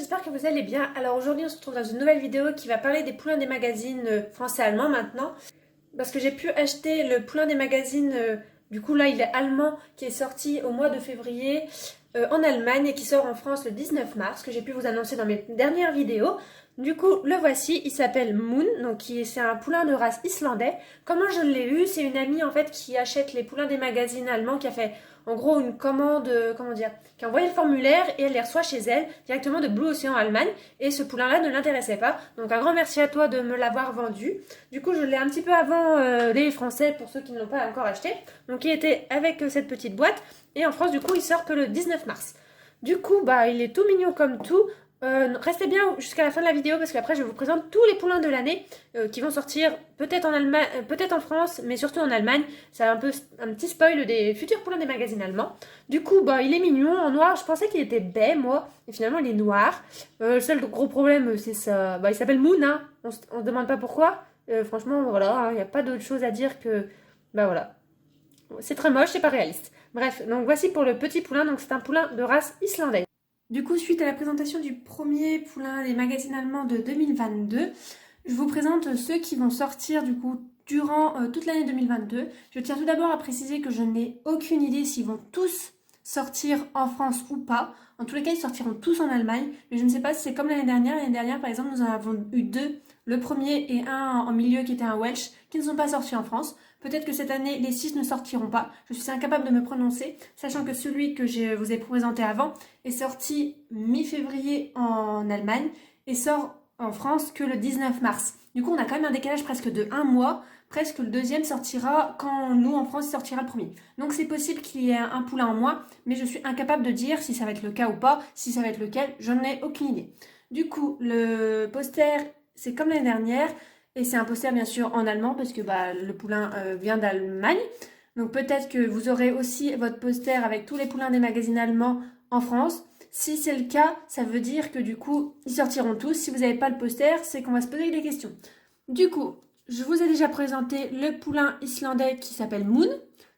j'espère que vous allez bien. Alors aujourd'hui on se retrouve dans une nouvelle vidéo qui va parler des poulains des magazines français-allemands maintenant. Parce que j'ai pu acheter le poulain des magazines, du coup là il est allemand, qui est sorti au mois de février en Allemagne et qui sort en France le 19 mars, que j'ai pu vous annoncer dans mes dernières vidéos. Du coup, le voici, il s'appelle Moon, donc c'est un poulain de race islandais. Comment je l'ai eu? C'est une amie en fait qui achète les poulains des magazines allemands, qui a fait en gros une commande, comment dire, qui a envoyé le formulaire et elle les reçoit chez elle directement de Blue Ocean Allemagne. Et ce poulain-là ne l'intéressait pas, donc un grand merci à toi de me l'avoir vendu. Du coup, je l'ai un petit peu avant les Français pour ceux qui ne l'ont pas encore acheté. Donc il était avec cette petite boîte et en France, du coup, il sort que le 19 mars. Du coup, bah, il est tout mignon comme tout. Restez bien jusqu'à la fin de la vidéo parce qu'après je vous présente tous les poulains de l'année qui vont sortir peut-être en Allemagne, peut-être en France, mais surtout en Allemagne. C'est un petit spoil des futurs poulains des magazines allemands. Du coup, bah, il est mignon en noir. Je pensais qu'il était baie, moi, et finalement il est noir. Le seul gros problème, c'est ça. Bah, il s'appelle Moon, hein. On se demande pas pourquoi. Franchement, voilà, il n'y a pas d'autre chose à dire que. Bah voilà. C'est très moche, c'est pas réaliste. Bref, donc voici pour le petit poulain. Donc c'est un poulain de race islandaise. Du coup, suite à la présentation du premier poulain des magazines allemands de 2022, je vous présente ceux qui vont sortir du coup durant toute l'année 2022. Je tiens tout d'abord à préciser que je n'ai aucune idée s'ils vont tous sortir en France ou pas. En tous les cas, ils sortiront tous en Allemagne, mais je ne sais pas si c'est comme l'année dernière. L'année dernière, par exemple, nous en avons eu deux, le premier et un en milieu qui était un Welsh, qui ne sont pas sortis en France. Peut-être que cette année, les 6 ne sortiront pas. Je suis incapable de me prononcer, sachant que celui que je vous ai présenté avant est sorti mi-février en Allemagne et sort en France que le 19 mars. Du coup, on a quand même un décalage presque de 1 mois. Presque le deuxième sortira quand nous, en France, sortira le premier. Donc c'est possible qu'il y ait un poulain en moins, mais je suis incapable de dire si ça va être le cas ou pas. Si ça va être lequel, je n'en ai aucune idée. Du coup, le poster, c'est comme l'année dernière. Et c'est un poster bien sûr en allemand parce que bah, le poulain vient d'Allemagne. Donc peut-être que vous aurez aussi votre poster avec tous les poulains des magazines allemands en France. Si c'est le cas, ça veut dire que du coup, ils sortiront tous. Si vous n'avez pas le poster, c'est qu'on va se poser des questions. Du coup, je vous ai déjà présenté le poulain islandais qui s'appelle Moon.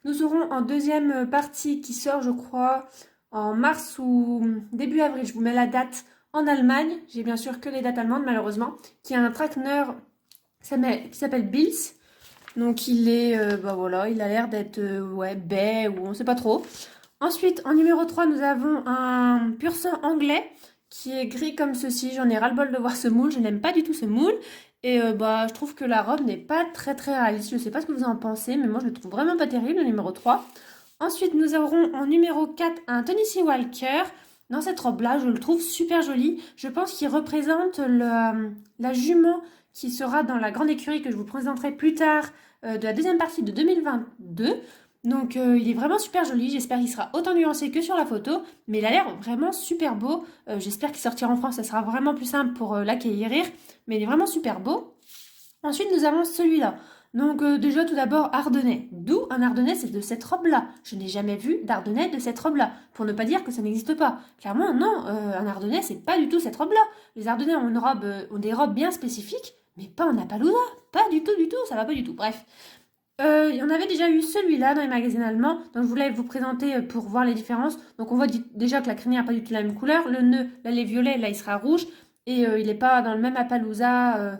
Nous aurons en deuxième partie qui sort, je crois, en mars ou début avril. Je vous mets la date en Allemagne. J'ai bien sûr que les dates allemandes malheureusement. Qui a un traqueneur qui s'appelle Bills. Donc il est, bah voilà, il a l'air d'être ouais, baie ou on sait pas trop. Ensuite, en numéro 3, nous avons un pur sang anglais qui est gris comme ceci. J'en ai ras-le-bol de voir ce moule, je n'aime pas du tout ce moule. Et bah, je trouve que la robe n'est pas très très réaliste. Je ne sais pas ce que vous en pensez, mais moi je le trouve vraiment pas terrible, le numéro 3. Ensuite, nous aurons en numéro 4 un Tennessee Walker. Dans cette robe-là, je le trouve super joli. Je pense qu'il représente la jument qui sera dans la grande écurie que je vous présenterai plus tard de la deuxième partie de 2022. Donc il est vraiment super joli, j'espère qu'il sera autant nuancé que sur la photo, mais il a l'air vraiment super beau. J'espère qu'il sortira en France, ça sera vraiment plus simple pour l'acquérir, mais il est vraiment super beau. Ensuite nous avons celui-là. Donc déjà tout d'abord Ardennais. D'où un Ardennais, c'est de cette robe-là. Je n'ai jamais vu d'Ardennais de cette robe-là. Pour ne pas dire que ça n'existe pas. Clairement non, un Ardennais c'est pas du tout cette robe-là. Les Ardennais ont des robes bien spécifiques, mais pas en Appaloosa. Pas du tout, ça va pas du tout. Bref. On avait déjà eu celui-là dans les magazines allemands, donc je voulais vous présenter pour voir les différences. Donc on voit déjà que la crinière n'a pas du tout la même couleur. Le nœud, là il est violet, là il sera rouge. Et il n'est pas dans le même Appaloosa.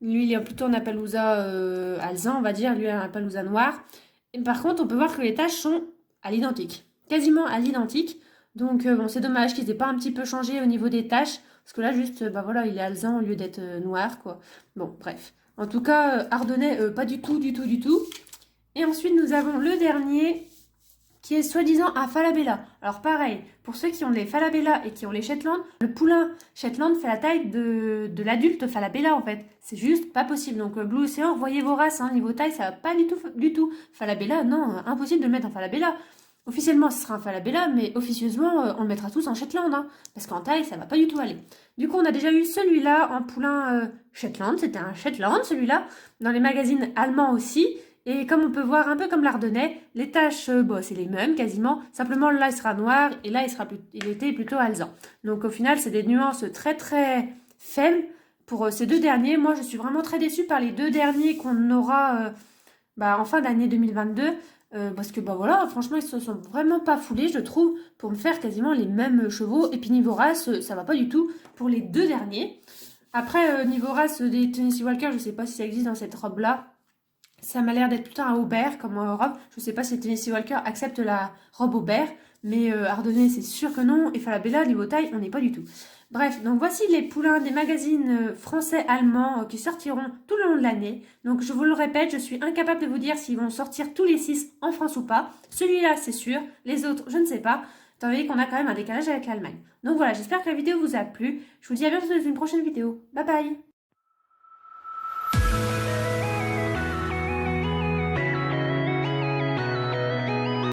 Lui, il est plutôt en Appaloosa alezan, on va dire. Lui, il a un Appaloosa noir. Et par contre, on peut voir que les taches sont à l'identique. Quasiment à l'identique. Donc, bon, c'est dommage qu'ils n'aient pas un petit peu changé au niveau des taches. Parce que là, juste, bah voilà, il est alezan au lieu d'être noir, quoi. Bon, bref. En tout cas, Ardennais, pas du tout. Et ensuite, nous avons le dernier qui est soi-disant un Falabella. Alors pareil, pour ceux qui ont les Falabella et qui ont les Shetland, le poulain Shetland fait la taille de l'adulte Falabella en fait. C'est juste pas possible. Donc Blue Ocean, voyez vos races, hein, niveau taille, ça va pas du tout. Falabella, non, impossible de le mettre en Falabella. Officiellement, ce sera un Falabella, mais officieusement, on le mettra tous en Shetland, hein, parce qu'en taille, ça va pas du tout aller. Du coup, on a déjà eu celui-là en poulain Shetland, c'était un Shetland celui-là, dans les magazines allemands aussi. Et comme on peut voir, un peu comme l'Ardennais, les taches, bon, c'est les mêmes quasiment. Simplement, là, il sera noir et là, il était plutôt alezan. Donc, au final, c'est des nuances très, très faibles pour ces deux derniers. Moi, je suis vraiment très déçue par les deux derniers qu'on aura en fin d'année 2022. parce que bah voilà, franchement ils se sont vraiment pas foulés je trouve pour me faire quasiment les mêmes chevaux. Et puis niveau race, ça va pas du tout pour les deux derniers. Après niveau race des Tennessee Walker, je sais pas si ça existe dans cette robe là. Ça m'a l'air d'être plutôt un aubert comme robe. Je sais pas si Tennessee Walker accepte la robe aubert, mais Ardennais c'est sûr que non. Et Falabella niveau taille on n'est pas du tout. Bref, donc voici les poulains des magazines français-allemands qui sortiront tout le long de l'année. Donc je vous le répète, je suis incapable de vous dire s'ils vont sortir tous les 6 en France ou pas. Celui-là c'est sûr, les autres je ne sais pas. Étant donné qu'on a quand même un décalage avec l'Allemagne. Donc voilà, j'espère que la vidéo vous a plu. Je vous dis à bientôt dans une prochaine vidéo. Bye bye!